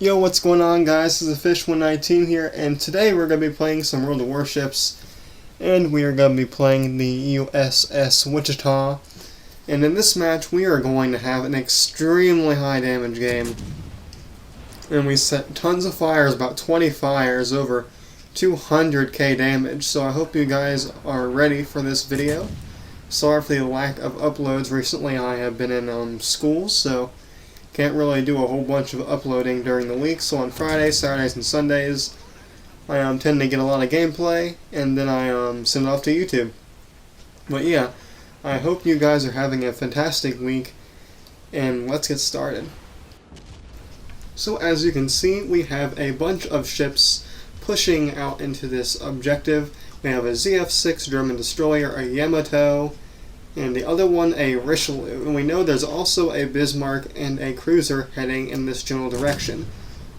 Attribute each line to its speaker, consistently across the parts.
Speaker 1: Yo, what's going on, guys? This is Fish119 here, and today we're going to be playing some World of Warships, and we are going to be playing the USS Wichita. And in this match, we are going to have an extremely high damage game. And we set tons of fires, about 20 fires, over 200k damage. So I hope you guys are ready for this video. Sorry for the lack of uploads recently. I have been in school, so can't really do a whole bunch of uploading during the week. So on Fridays, Saturdays, and Sundays, I tend to get a lot of gameplay, and then I send it off to YouTube. But yeah, I hope you guys are having a fantastic week, and let's get started. So as you can see, we have a bunch of ships pushing out into this objective. We have a ZF-6 German destroyer, a Yamato, and the other one a Richelieu. And we know there's also a Bismarck and a cruiser heading in this general direction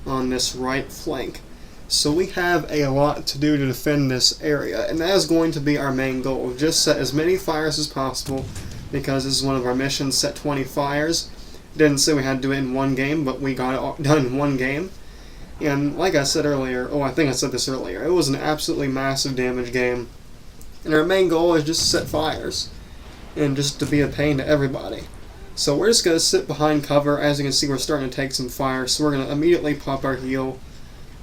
Speaker 1: on this right flank. So we have a lot to do to defend this area, and that is going to be our main goal. Just set as many fires as possible, because this is one of our missions, set 20 fires. Didn't say we had to do it in one game, but we got it done in one game. And like I said earlier, I think I said this earlier, it was an absolutely massive damage game. And our main goal is just to set fires, and just to be a pain to everybody. So we're just going to sit behind cover. As you can see, we're starting to take some fire, so we're going to immediately pop our heal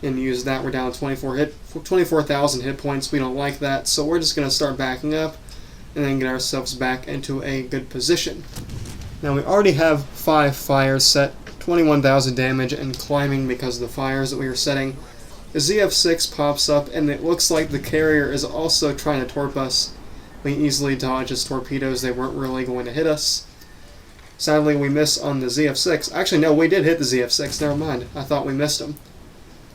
Speaker 1: and use that. We're down 24,000 hit points. We don't like that, so we're just going to start backing up and then get ourselves back into a good position. Now we already have 5 fires set, 21,000 damage, and climbing because of the fires that we were setting. The ZF-6 pops up, and it looks like the carrier is also trying to torp us. We easily dodge his torpedoes. They weren't really going to hit us. Sadly, we missed on the ZF-6. Actually, no, we did hit the ZF-6. Never mind. I thought we missed him.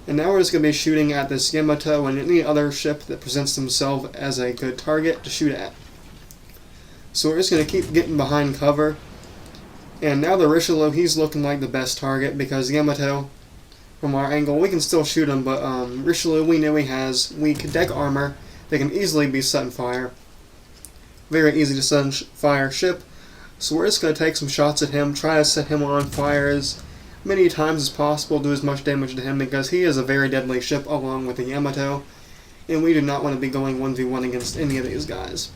Speaker 1: And now we're just going to be shooting at this Yamato and any other ship that presents themselves as a good target to shoot at. So we're just going to keep getting behind cover. And now the Richelieu, he's looking like the best target, because Yamato, from our angle, we can still shoot him, but Richelieu, we know he has weak deck armor. They can easily be set on fire. Very easy to set on fire ship. So we're just going to take some shots at him, try to set him on fire as many times as possible, do as much damage to him, because he is a very deadly ship along with the Yamato, and we do not want to be going 1v1 against any of these guys.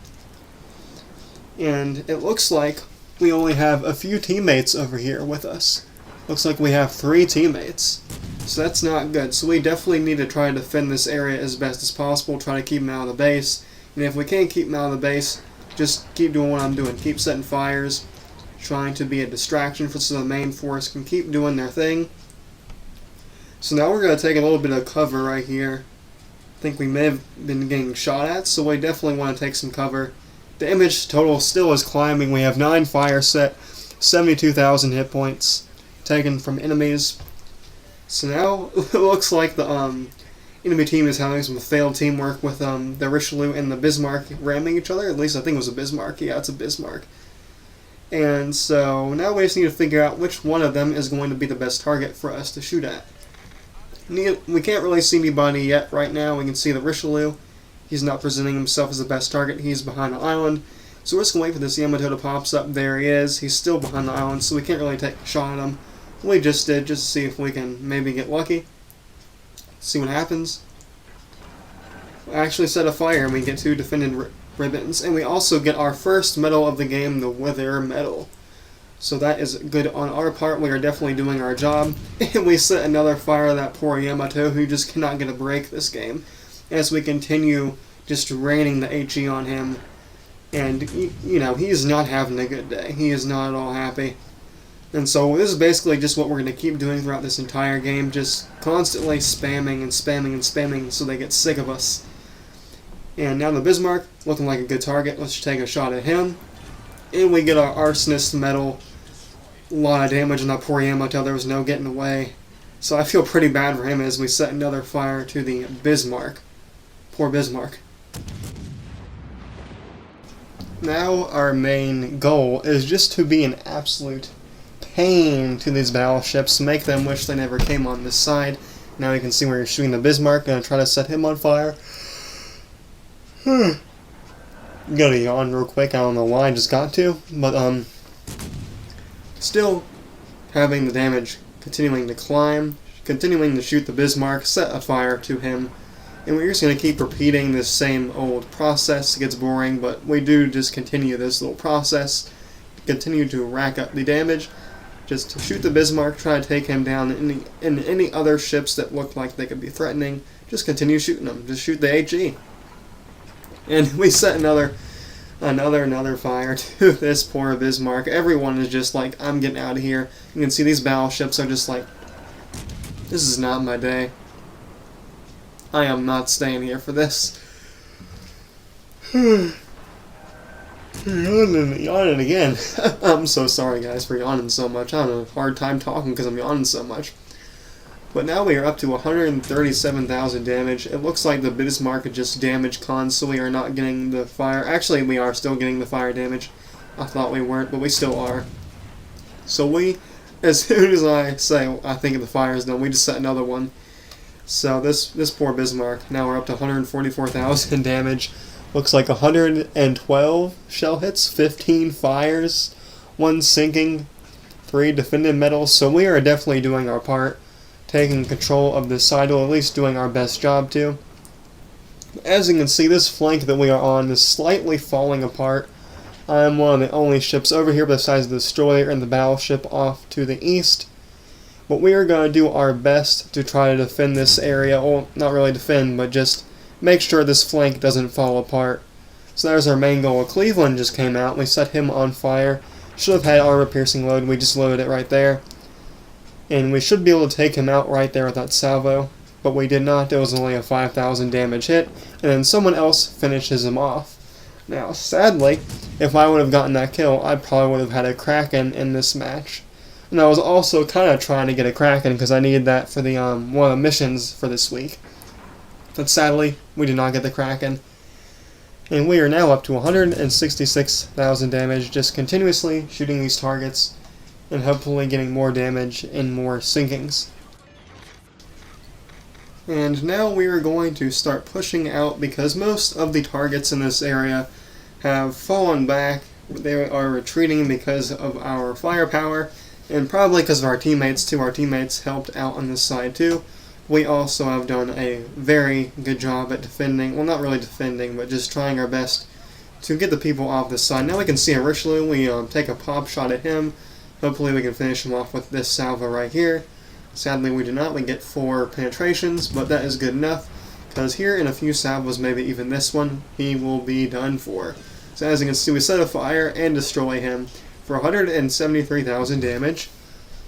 Speaker 1: And it looks like we only have a few teammates over here with us. Looks like we have 3 teammates. So that's not good. So we definitely need to try to defend this area as best as possible, try to keep them out of the base. And if we can't keep them out of the base, just keep doing what I'm doing. Keep setting fires, trying to be a distraction so the main force can keep doing their thing. So now we're going to take a little bit of cover right here. I think we may have been getting shot at, so we definitely want to take some cover. The image total still is climbing. We have 9 fire set, 72,000 hit points taken from enemies. So now it looks like the enemy team is having some failed teamwork with the Richelieu and the Bismarck ramming each other. At least I think it was a Bismarck. Yeah, it's a Bismarck. And so now we just need to figure out which one of them is going to be the best target for us to shoot at. We can't really see anybody yet right now. We can see the Richelieu. He's not presenting himself as the best target. He's behind the island. So we're just going to wait for this Yamato to pop up. There he is. He's still behind the island, so we can't really take a shot at him. We just did, just to see if we can maybe get lucky. See what happens. We actually set a fire and we get 2 defended ribbons. And we also get our first medal of the game, the Weather Medal. So that is good on our part. We are definitely doing our job. And we set another fire of that poor Yamato, who just cannot get a break this game, as we continue just raining the HE on him. And, you know, he's not having a good day. He is not at all happy. And so this is basically just what we're going to keep doing throughout this entire game, just constantly spamming and spamming and spamming so they get sick of us. And now the Bismarck, looking like a good target. Let's take a shot at him. And we get our Arsonist medal. A lot of damage on that poor Yamato. There was no getting away. So I feel pretty bad for him as we set another fire to the Bismarck. Poor Bismarck. Now our main goal is just to be an absolute pain to these battleships, make them wish they never came on this side. Now you can see where you're shooting the Bismarck. Gonna try to set him on fire. Gotta yawn real quick. I don't know why I just got to, but still having the damage continuing to climb. continuing to shoot the Bismarck, set a fire to him. And we're just going to keep repeating this same old process. It gets boring, but we do just continue this little process. Continue to rack up the damage. Just shoot the Bismarck, try to take him down in any other ships that look like they could be threatening. Just continue shooting them. Just shoot the HE. And we set another fire to this poor Bismarck. Everyone is just like, I'm getting out of here. You can see these battleships are just like, this is not my day. I am not staying here for this. Yawning again. I'm so sorry, guys, for yawning so much. I'm having a hard time talking because I'm yawning so much. But now we are up to 137,000 damage. It looks like the Bismarck is just damage cons, so we are not getting the fire. Actually, we are still getting the fire damage. I thought we weren't, but we still are. So we, as soon as I say I think the fire is done, we just set another one. So this poor Bismarck, now we're up to 144,000 damage. Looks like 112 shell hits, 15 fires, 1 sinking, 3 defended medals. So we are definitely doing our part, taking control of this side, or at least doing our best job to. As you can see, this flank that we are on is slightly falling apart. I am one of the only ships over here besides the destroyer and the battleship off to the east. But we are going to do our best to try to defend this area. Well, not really defend, but just make sure this flank doesn't fall apart. So there's our main goal. Cleveland just came out. We set him on fire. Should have had armor-piercing load. We just loaded it right there. And we should be able to take him out right there with that salvo. But we did not. It was only a 5,000 damage hit. And then someone else finishes him off. Now, sadly, if I would have gotten that kill, I probably would have had a Kraken in this match. And I was also kind of trying to get a Kraken because I needed that for the one of the missions for this week. But sadly, we did not get the Kraken. And we are now up to 166,000 damage, just continuously shooting these targets and hopefully getting more damage and more sinkings. And now we are going to start pushing out because most of the targets in this area have fallen back. They are retreating because of our firepower. And probably because of our teammates, too. Our teammates helped out on this side, too. We also have done a very good job at defending. Well, not really defending, but just trying our best to get the people off this side. Now we can see a Richelieu. We take a pop shot at him. Hopefully we can finish him off with this salvo right here. Sadly, we do not. We get 4 penetrations, but that is good enough. Because here in a few salvos, maybe even this one, he will be done for. So as you can see, we set a fire and destroy him for 173,000 damage,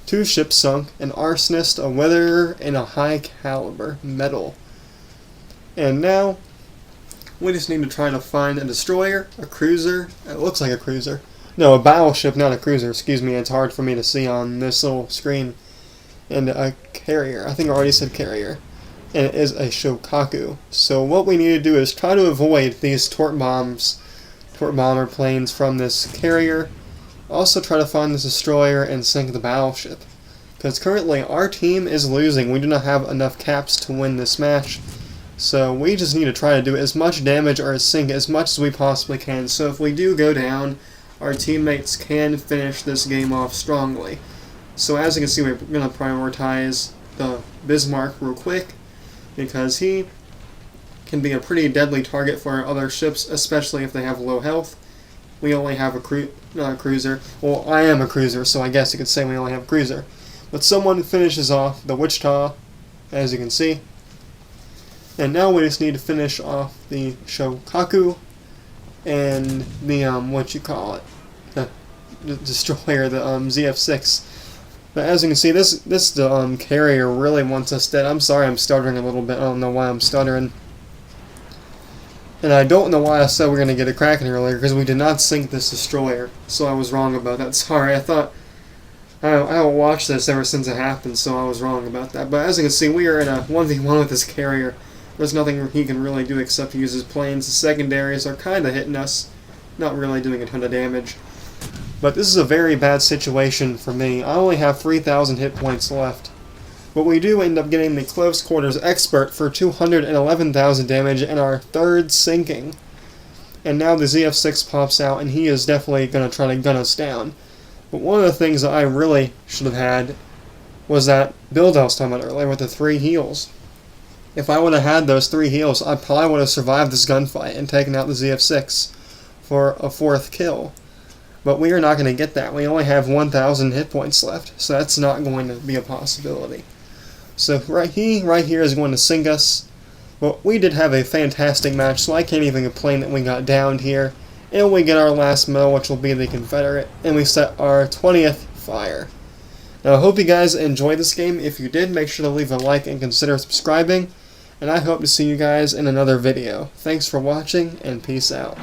Speaker 1: 2 ships sunk, an arsonist, a weatherer, and a high caliber medal. And now, we just need to try to find a destroyer, a cruiser, it looks like a cruiser. No, a battleship, not a cruiser, excuse me, it's hard for me to see on this little screen. And a carrier, I think I already said carrier. And it is a Shokaku. So what we need to do is try to avoid these torp bomber planes from this carrier. Also try to find this destroyer and sink the battleship. Because currently our team is losing. We do not have enough caps to win this match. So we just need to try to do as much damage or sink as much as we possibly can. So if we do go down, our teammates can finish this game off strongly. So as you can see, we're going to prioritize the Bismarck real quick. Because he can be a pretty deadly target for our other ships, especially if they have low health. We only have a cruiser. Well, I am a cruiser, so I guess you could say we only have a cruiser. But someone finishes off the Wichita, as you can see. And now we just need to finish off the Shokaku and the, the destroyer, the ZF6. But as you can see, this carrier really wants us dead. I'm sorry I'm stuttering a little bit. I don't know why I'm stuttering. And I don't know why I said we're going to get a Kraken earlier, because we did not sink this destroyer. So I was wrong about that. Sorry, I haven't watched this ever since it happened, so I was wrong about that. But as you can see, we are in a 1v1 with this carrier. There's nothing he can really do except use his planes. The secondaries are kind of hitting us, not really doing a ton of damage. But this is a very bad situation for me. I only have 3,000 hit points left. But we do end up getting the Close Quarters Expert for 211,000 damage and our 3rd sinking. And now the ZF6 pops out, and he is definitely going to try to gun us down. But one of the things that I really should have had was that build I was talking about earlier with the 3 heals. If I would have had those 3 heals, I probably would have survived this gunfight and taken out the ZF6 for a 4th kill. But we are not going to get that. We only have 1,000 hit points left, so that's not going to be a possibility. So right here is going to sink us. But we did have a fantastic match, so I can't even complain that we got downed here. And we get our last medal, which will be the Confederate, and we set our 20th fire. Now, I hope you guys enjoyed this game. If you did, make sure to leave a like and consider subscribing. And I hope to see you guys in another video. Thanks for watching, and peace out.